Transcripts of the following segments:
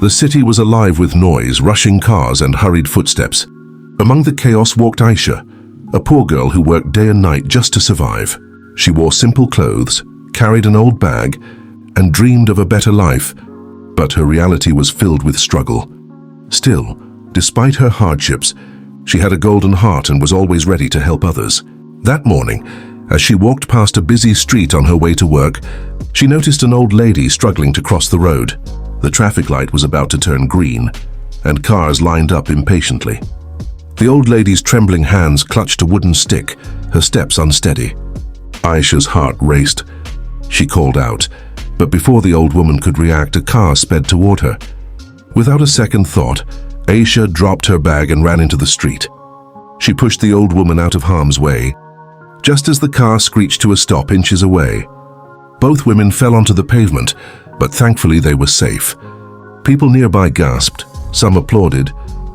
The city was alive with noise, rushing cars and hurried footsteps. Among the chaos walked Aisha, a poor girl who worked day and night just to survive. She wore simple clothes, carried an old bag, and dreamed of a better life, but her reality was filled with struggle. Still, despite her hardships, she had a golden heart and was always ready to help others. That morning, as she walked past a busy street on her way to work, she noticed an old lady struggling to cross the road. The traffic light was about to turn green, and cars lined up impatiently. The old lady's trembling hands clutched a wooden stick, her steps unsteady. Aisha's heart raced. She called out, but before the old woman could react, a car sped toward her. Without a second thought, Aisha dropped her bag and ran into the street. She pushed the old woman out of harm's way, just as the car screeched to a stop inches away. Both women fell onto the pavement, but thankfully they were safe. People nearby gasped, some applauded,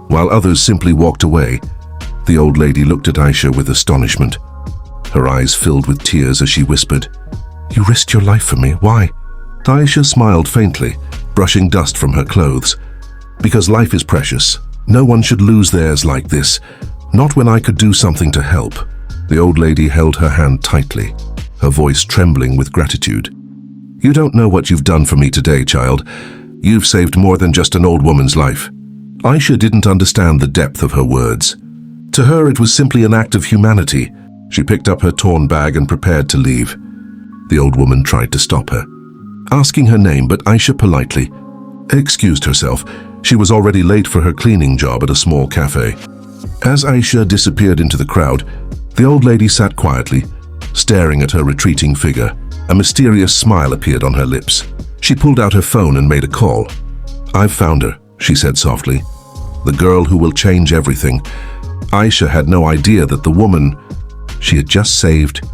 while others simply walked away. The old lady looked at Aisha with astonishment. Her eyes filled with tears as she whispered, "You risked your life for me, why?" Aisha smiled faintly, brushing dust from her clothes. "Because life is precious. No one should lose theirs like this, not when I could do something to help." The old lady held her hand tightly, her voice trembling with gratitude. "You don't know what you've done for me today, child. You've saved more than just an old woman's life." Aisha didn't understand the depth of her words. To her, it was simply an act of humanity. She picked up her torn bag and prepared to leave. The old woman tried to stop her, asking her name, but Aisha politely excused herself. She was already late for her cleaning job at a small cafe. As Aisha disappeared into the crowd, the old lady sat quietly, staring at her retreating figure. A mysterious smile appeared on her lips. She pulled out her phone and made a call. "I've found her," she said softly. "The girl who will change everything." Aisha had no idea that the woman she had just saved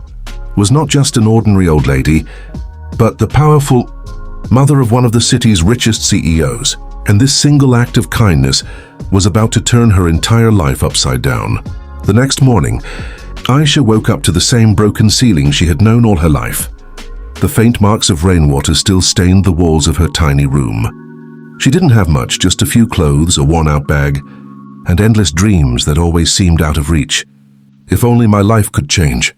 was not just an ordinary old lady, but the powerful mother of one of the city's richest CEOs. And this single act of kindness was about to turn her entire life upside down. The next morning, Aisha woke up to the same broken ceiling she had known all her life. The faint marks of rainwater still stained the walls of her tiny room. She didn't have much, just a few clothes, a worn-out bag, and endless dreams that always seemed out of reach. "If only my life could change.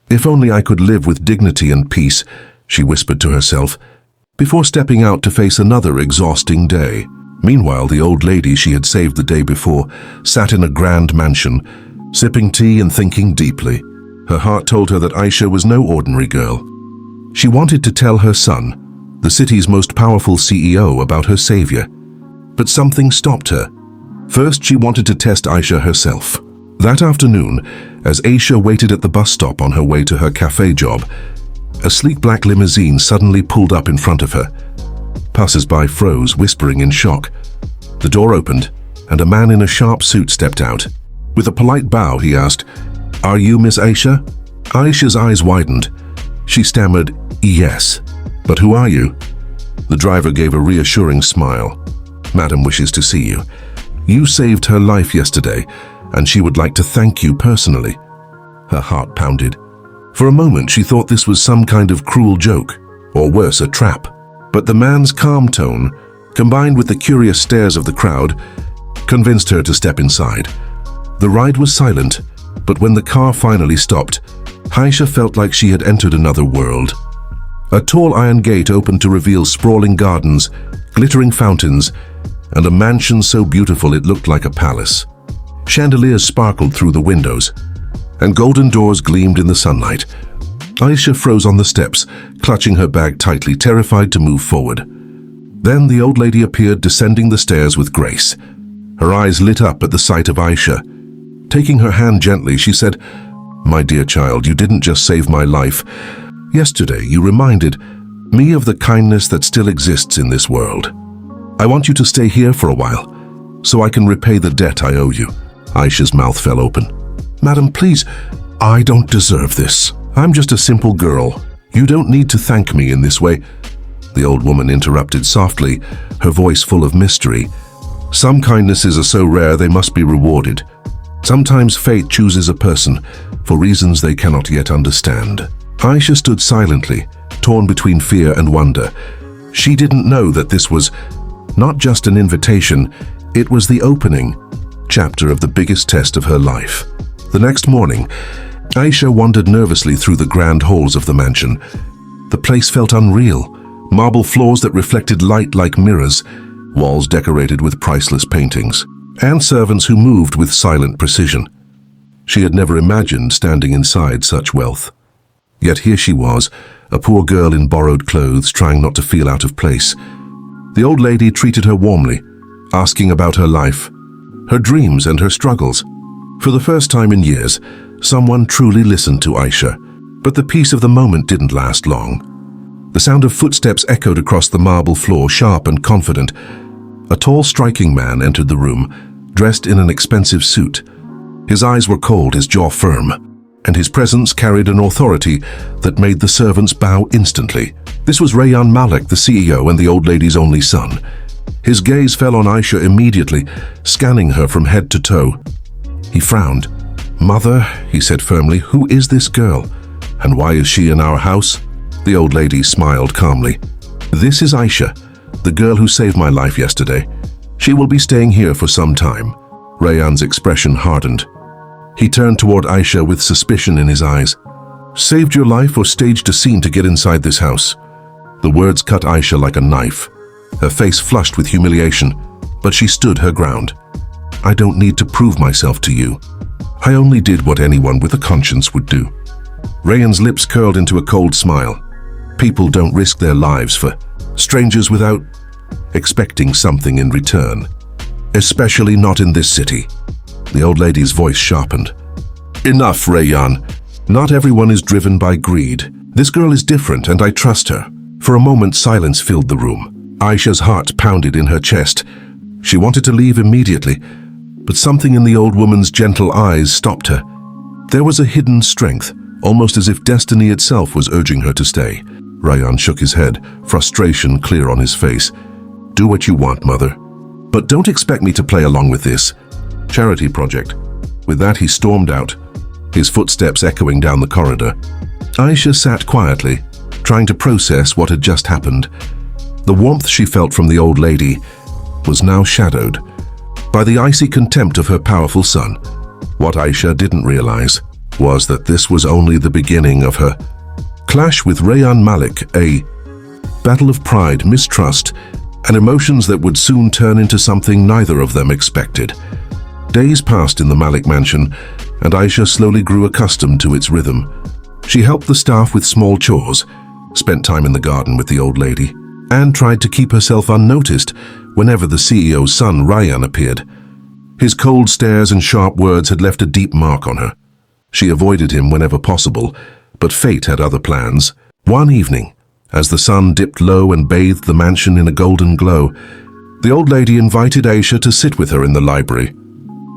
If only I could live with dignity and peace," she whispered to herself, before stepping out to face another exhausting day. Meanwhile, the old lady she had saved the day before sat in a grand mansion, sipping tea and thinking deeply. Her heart told her that Aisha was no ordinary girl. She wanted to tell her son, the city's most powerful CEO, about her savior. But something stopped her. First, she wanted to test Aisha herself. That afternoon, as Aisha waited at the bus stop on her way to her cafe job, a sleek black limousine suddenly pulled up in front of her. Passers-by froze, whispering in shock. The door opened, and a man in a sharp suit stepped out. With a polite bow, he asked, "Are you Miss Aisha?" Aisha's eyes widened. She stammered, "Yes. But who are you?" The driver gave a reassuring smile. "Madam wishes to see you. You saved her life yesterday, and she would like to thank you personally." Her heart pounded. For a moment, she thought this was some kind of cruel joke, or worse, a trap. But the man's calm tone, combined with the curious stares of the crowd, convinced her to step inside. The ride was silent, but when the car finally stopped, Aisha felt like she had entered another world. A tall iron gate opened to reveal sprawling gardens, glittering fountains, and a mansion so beautiful it looked like a palace. Chandeliers sparkled through the windows, and golden doors gleamed in the sunlight. Aisha froze on the steps, clutching her bag tightly, terrified to move forward. Then the old lady appeared, descending the stairs with grace. Her eyes lit up at the sight of Aisha. Taking her hand gently, she said, "My dear child, you didn't just save my life. Yesterday, you reminded me of the kindness that still exists in this world. I want you to stay here for a while, so I can repay the debt I owe you." Aisha's mouth fell open. "Madam, please, I don't deserve this. I'm just a simple girl. You don't need to thank me in this way." The old woman interrupted softly, her voice full of mystery. "Some kindnesses are so rare they must be rewarded. Sometimes fate chooses a person for reasons they cannot yet understand." Aisha stood silently, torn between fear and wonder. She didn't know that this was Not just an invitation, it was the opening chapter of the biggest test of her life. The next morning, Aisha wandered nervously through the grand halls of the mansion. The place felt unreal. Marble floors that reflected light like mirrors, walls decorated with priceless paintings, and servants who moved with silent precision. She had never imagined standing inside such wealth. Yet here she was, a poor girl in borrowed clothes, trying not to feel out of place. The old lady treated her warmly, asking about her life, her dreams and her struggles. For the first time in years, someone truly listened to Aisha, but the peace of the moment didn't last long. The sound of footsteps echoed across the marble floor, sharp and confident. A tall, striking man entered the room, dressed in an expensive suit. His eyes were cold, his jaw firm, and his presence carried an authority that made the servants bow instantly. This was Rayyan Malik, the CEO and the old lady's only son. His gaze fell on Aisha immediately, scanning her from head to toe. He frowned. "Mother," he said firmly, "who is this girl? And why is she in our house?" The old lady smiled calmly. "This is Aisha, the girl who saved my life yesterday. She will be staying here for some time." Rayyan's expression hardened. He turned toward Aisha with suspicion in his eyes. "Saved your life or staged a scene to get inside this house?" The words cut Aisha like a knife. Her face flushed with humiliation, but she stood her ground. "I don't need to prove myself to you. I only did what anyone with a conscience would do." Rayyan's lips curled into a cold smile. People don't risk their lives for strangers without expecting something in return. Especially not in this city. The old lady's voice sharpened. "Enough, Rayyan. Not everyone is driven by greed. This girl is different and I trust her." For a moment, silence filled the room. Aisha's heart pounded in her chest. She wanted to leave immediately, but something in the old woman's gentle eyes stopped her. There was a hidden strength, almost as if destiny itself was urging her to stay. Rayyan shook his head, frustration clear on his face. "Do what you want, Mother. But don't expect me to play along with this charity project." With that, he stormed out, his footsteps echoing down the corridor. Aisha sat quietly, trying to process what had just happened. The warmth she felt from the old lady was now shadowed by the icy contempt of her powerful son. What Aisha didn't realize was that this was only the beginning of her clash with Rayyan Malik, a battle of pride, mistrust, and emotions that would soon turn into something neither of them expected. Days passed in the Malik mansion, and Aisha slowly grew accustomed to its rhythm. She helped the staff with small chores, spent time in the garden with the old lady, and tried to keep herself unnoticed whenever the CEO's son, Rayyan, appeared. His cold stares and sharp words had left a deep mark on her. She avoided him whenever possible, but fate had other plans. One evening, as the sun dipped low and bathed the mansion in a golden glow, the old lady invited Aisha to sit with her in the library.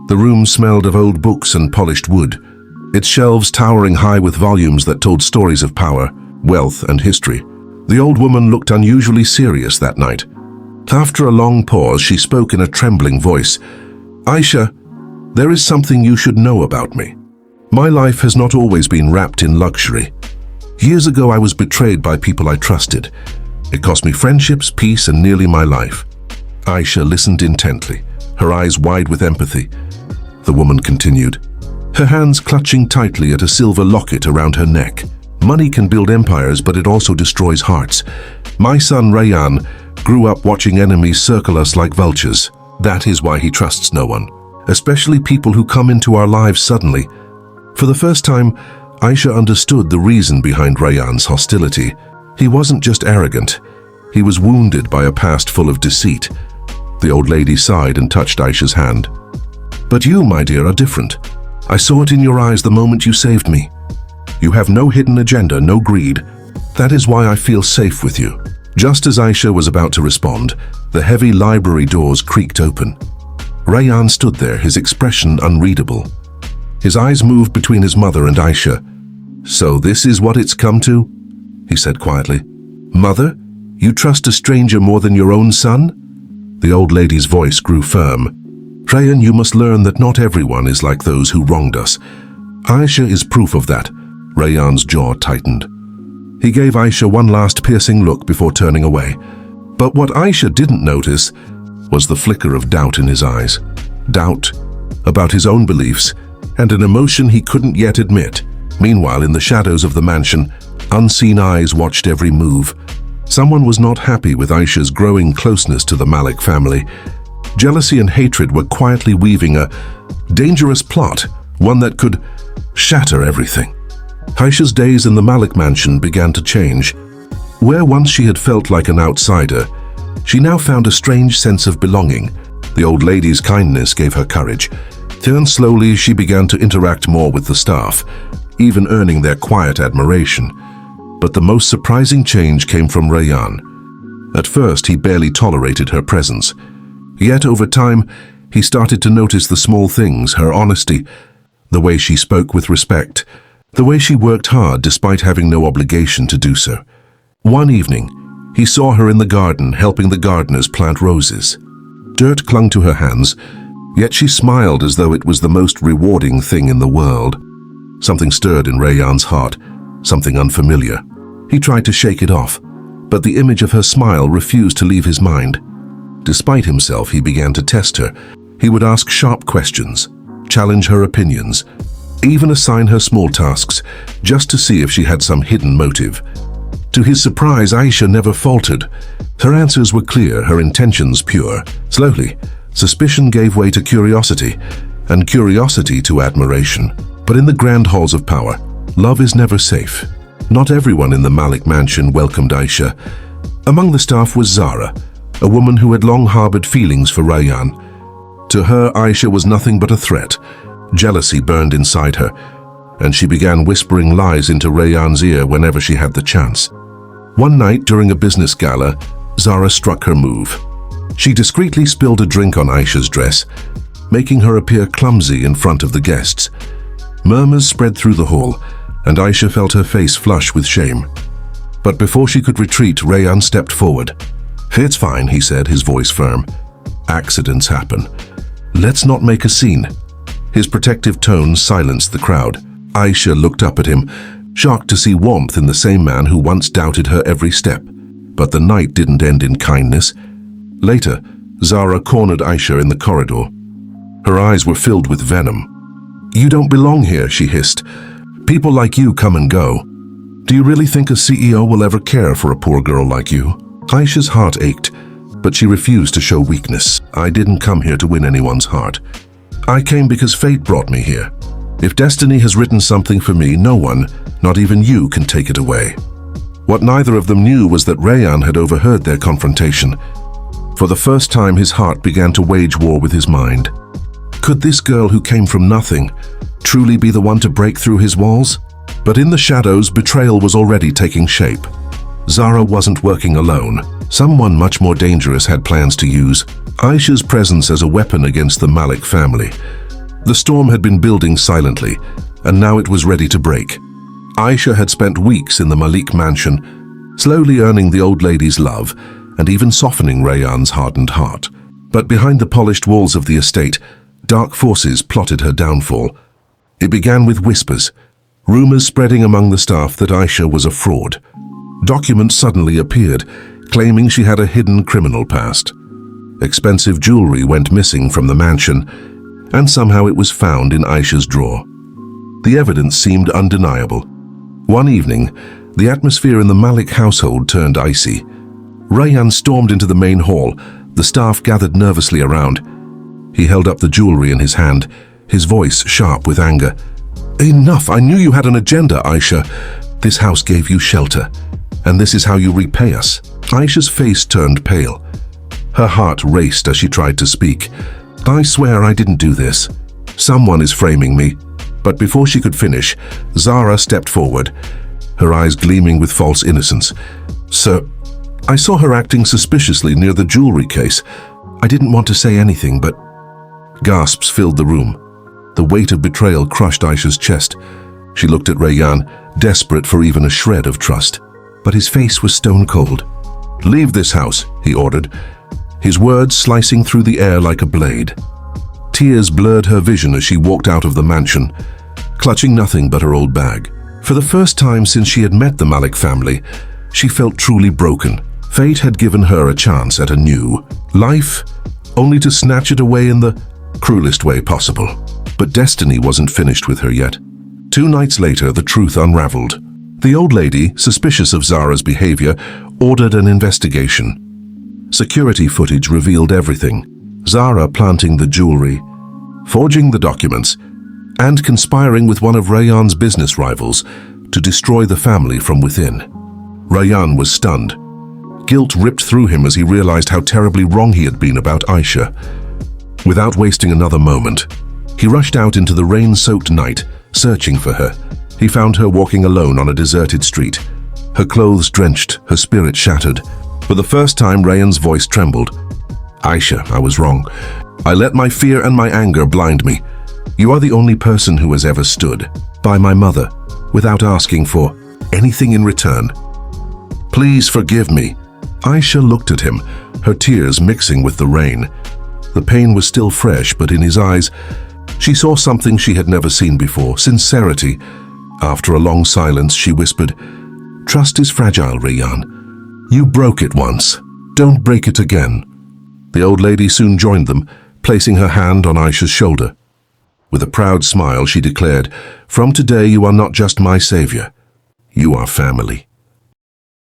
The room smelled of old books and polished wood, its shelves towering high with volumes that told stories of power, wealth, and history. The old woman looked unusually serious that night. After a long pause, she spoke in a trembling voice. "Aisha, there is something you should know about me. My life has not always been wrapped in luxury. Years ago, I was betrayed by people I trusted. It cost me friendships, peace, and nearly my life." Aisha listened intently, her eyes wide with empathy. The woman continued, her hands clutching tightly at a silver locket around her neck. "Money can build empires, but it also destroys hearts. My son Rayyan grew up watching enemies circle us like vultures. That is why he trusts no one, especially people who come into our lives suddenly." For the first time, Aisha understood the reason behind Rayyan's hostility. He wasn't just arrogant. He was wounded by a past full of deceit. The old lady sighed and touched Aisha's hand. "But you, my dear, are different. I saw it in your eyes the moment you saved me. You have no hidden agenda, no greed. That is why I feel safe with you." Just as Aisha was about to respond, the heavy library doors creaked open. Rayyan stood there, his expression unreadable. His eyes moved between his mother and Aisha. "So this is what it's come to?" he said quietly. "Mother, you trust a stranger more than your own son?" The old lady's voice grew firm. "Rayyan, you must learn that not everyone is like those who wronged us. Aisha is proof of that." Rayyan's jaw tightened. He gave Aisha one last piercing look before turning away. But what Aisha didn't notice was the flicker of doubt in his eyes. Doubt about his own beliefs and an emotion he couldn't yet admit. Meanwhile, in the shadows of the mansion, unseen eyes watched every move. Someone was not happy with Aisha's growing closeness to the Malik family. Jealousy and hatred were quietly weaving a dangerous plot, one that could shatter everything. Aisha's days in the Malik mansion began to change. Where once she had felt like an outsider, she now found a strange sense of belonging. The old lady's kindness gave her courage. Then slowly she began to interact more with the staff, even earning their quiet admiration. But the most surprising change came from Rayyan. At first, he barely tolerated her presence. Yet over time, he started to notice the small things, her honesty, the way she spoke with respect, the way she worked hard despite having no obligation to do so. One evening, he saw her in the garden helping the gardeners plant roses. Dirt clung to her hands, yet she smiled as though it was the most rewarding thing in the world. Something stirred in Rayyan's heart, something unfamiliar. He tried to shake it off, but the image of her smile refused to leave his mind. Despite himself, he began to test her. He would ask sharp questions, challenge her opinions, even assign her small tasks, just to see if she had some hidden motive. To his surprise, Aisha never faltered. Her answers were clear, her intentions pure. Slowly, suspicion gave way to curiosity, and curiosity to admiration. But in the grand halls of power, love is never safe. Not everyone in the Malik mansion welcomed Aisha. Among the staff was Zara, a woman who had long harbored feelings for Rayyan. To her, Aisha was nothing but a threat. Jealousy burned inside her, and she began whispering lies into Rayyan's ear whenever she had the chance. One night during a business gala, Zara struck her move. She discreetly spilled a drink on Aisha's dress, making her appear clumsy in front of the guests. Murmurs spread through the hall, and Aisha felt her face flush with shame. But before she could retreat, Rayyan stepped forward. "It's fine," he said, his voice firm. "Accidents happen. Let's not make a scene." His protective tone silenced the crowd. Aisha looked up at him, shocked to see warmth in the same man who once doubted her every step. But the night didn't end in kindness. Later, Zara cornered Aisha in the corridor. Her eyes were filled with venom. "You don't belong here," she hissed. "People like you come and go. Do you really think a CEO will ever care for a poor girl like you?" Aisha's heart ached, but she refused to show weakness. "I didn't come here to win anyone's heart. I came because fate brought me here. If destiny has written something for me, no one, not even you, can take it away." What neither of them knew was that Rayyan had overheard their confrontation. For the first time, his heart began to wage war with his mind. Could this girl who came from nothing truly be the one to break through his walls? But in the shadows, betrayal was already taking shape. Zara wasn't working alone. Someone much more dangerous had plans to use Aisha's presence as a weapon against the Malik family. The storm had been building silently, and now it was ready to break. Aisha had spent weeks in the Malik mansion, slowly earning the old lady's love and even softening Rayyan's hardened heart. But behind the polished walls of the estate, dark forces plotted her downfall. It began with whispers, rumors spreading among the staff that Aisha was a fraud. Documents suddenly appeared, claiming she had a hidden criminal past. Expensive jewelry went missing from the mansion, and somehow it was found in Aisha's drawer. The evidence seemed undeniable. One evening, the atmosphere in the Malik household turned icy. Rayyan stormed into the main hall. The staff gathered nervously around. He held up the jewelry in his hand, his voice sharp with anger. "Enough! I knew you had an agenda, Aisha. This house gave you shelter, and this is how you repay us." Aisha's face turned pale. Her heart raced as she tried to speak. "I swear I didn't do this. Someone is framing me." But before she could finish, Zara stepped forward, her eyes gleaming with false innocence. "Sir, I saw her acting suspiciously near the jewelry case. I didn't want to say anything, but..." Gasps filled the room. The weight of betrayal crushed Aisha's chest. She looked at Rayyan, desperate for even a shred of trust. But his face was stone cold. "Leave this house," he ordered, his words slicing through the air like a blade. Tears blurred her vision as she walked out of the mansion, clutching nothing but her old bag. For the first time since she had met the Malik family, she felt truly broken. Fate had given her a chance at a new life, only to snatch it away in the cruelest way possible. But destiny wasn't finished with her yet. 2 nights later, the truth unraveled. The old lady, suspicious of Zara's behavior, ordered an investigation. Security footage revealed everything. Zara planting the jewelry, forging the documents, and conspiring with one of Rayyan's business rivals to destroy the family from within. Rayyan was stunned. Guilt ripped through him as he realized how terribly wrong he had been about Aisha. Without wasting another moment, he rushed out into the rain-soaked night, searching for her. He found her walking alone on a deserted street. Her clothes drenched, her spirit shattered. For the first time, Rayyan's voice trembled. "Aisha, I was wrong. I let my fear and my anger blind me. You are the only person who has ever stood by my mother without asking for anything in return. Please forgive me." Aisha looked at him, her tears mixing with the rain. The pain was still fresh, but in his eyes, she saw something she had never seen before, sincerity. After a long silence, she whispered, "Trust is fragile, Rayyan. You broke it once. Don't break it again." The old lady soon joined them, placing her hand on Aisha's shoulder. With a proud smile, she declared, "From today, you are not just my savior. You are family."